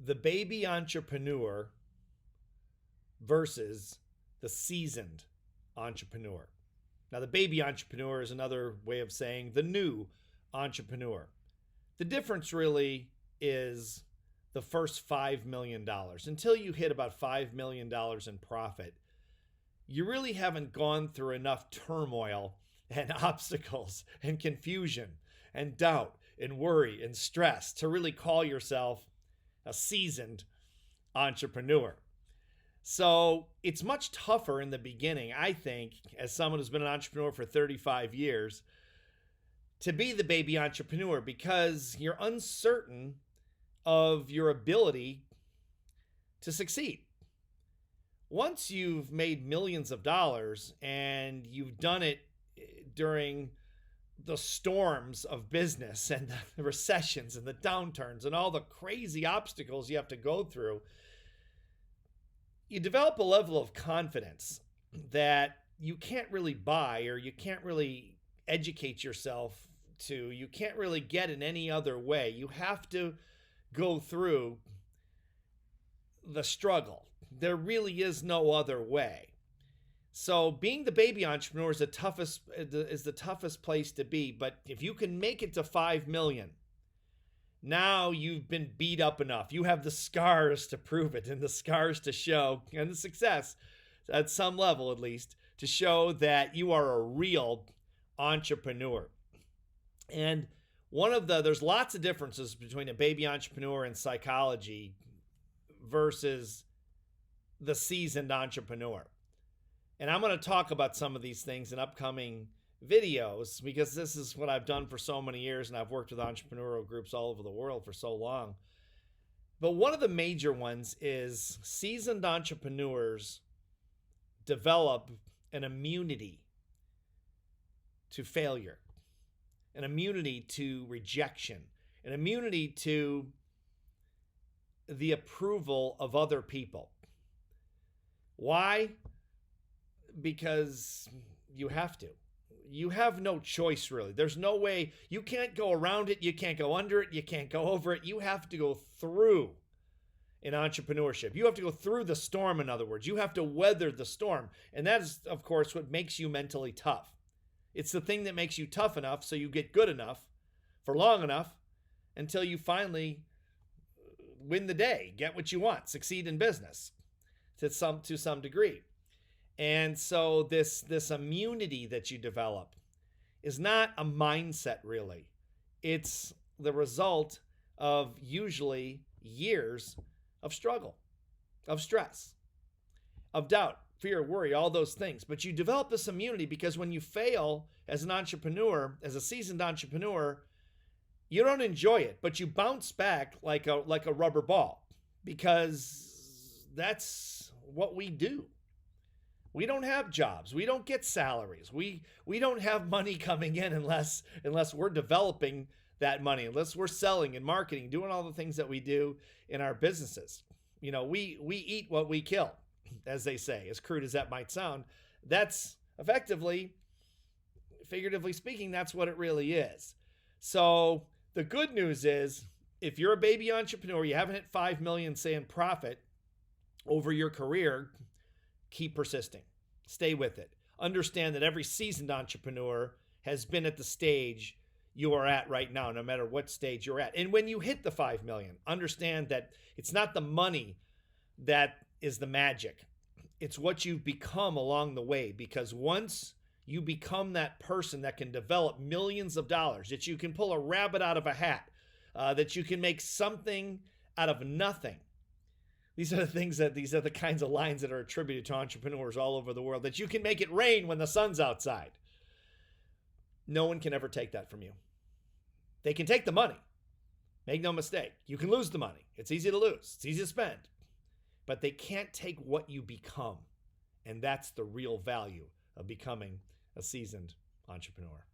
the baby entrepreneur versus the seasoned entrepreneur. Now, the baby entrepreneur is another way of saying the new entrepreneur. The difference really is the first $5 million. Until you hit about $5 million in profit, you really haven't gone through enough turmoil and obstacles and confusion and doubt and worry and stress to really call yourself a seasoned entrepreneur. So it's much tougher in the beginning, I think, as someone who's been an entrepreneur for 35 years, to be the baby entrepreneur because you're uncertain of your ability to succeed. Once you've made millions of dollars and you've done it during the storms of business and the recessions and the downturns and all the crazy obstacles you have to go through, you develop a level of confidence that you can't really buy or you can't really educate yourself to. You can't really get in any other way. You have to go through the struggle. There really is no other way. So being the baby entrepreneur is the toughest place to be. But if you can make it to 5 million, now you've been beat up enough. You have the scars to prove it and the scars to show, and the success at some level at least, to show that you are a real entrepreneur. And there's lots of differences between a baby entrepreneur in psychology versus the seasoned entrepreneur. And I'm going to talk about some of these things in upcoming videos because this is what I've done for so many years and I've worked with entrepreneurial groups all over the world for so long. But one of the major ones is seasoned entrepreneurs develop an immunity to failure, an immunity to rejection, an immunity to the approval of other people. Why? Because you have to. You have no choice, really. There's no way. You can't go around it. You can't go under it. You can't go over it. You have to go through in entrepreneurship. You have to go through the storm, in other words. You have to weather the storm. And that is, of course, what makes you mentally tough. It's the thing that makes you tough enough so you get good enough for long enough until you finally win the day, get what you want, succeed in business to some degree. And so this immunity that you develop is not a mindset, really. It's the result of usually years of struggle, of stress, of doubt, fear, worry, all those things. But you develop this immunity because when you fail as an entrepreneur, as a seasoned entrepreneur, you don't enjoy it, but you bounce back like a rubber ball because that's what we do. We don't have jobs. We don't get salaries. We don't have money coming in unless we're developing that money, unless we're selling and marketing, doing all the things that we do in our businesses. You know, we eat what we kill, as they say, as crude as that might sound. That's effectively, figuratively speaking, that's what it really is. So the good news is if you're a baby entrepreneur, you haven't hit 5 million, say, in profit over your career, keep persisting. Stay with it. Understand that every seasoned entrepreneur has been at the stage you are at right now, no matter what stage you're at. And when you hit the 5 million, understand that it's not the money that is the magic. It's what you've become along the way. Because once you become that person that can develop millions of dollars, that you can pull a rabbit out of a hat, that you can make something out of nothing. These are the kinds of lines that are attributed to entrepreneurs all over the world, that you can make it rain when the sun's outside. No one can ever take that from you. They can take the money. Make no mistake. You can lose the money. It's easy to lose. It's easy to spend. But they can't take what you become. And that's the real value of becoming a seasoned entrepreneur.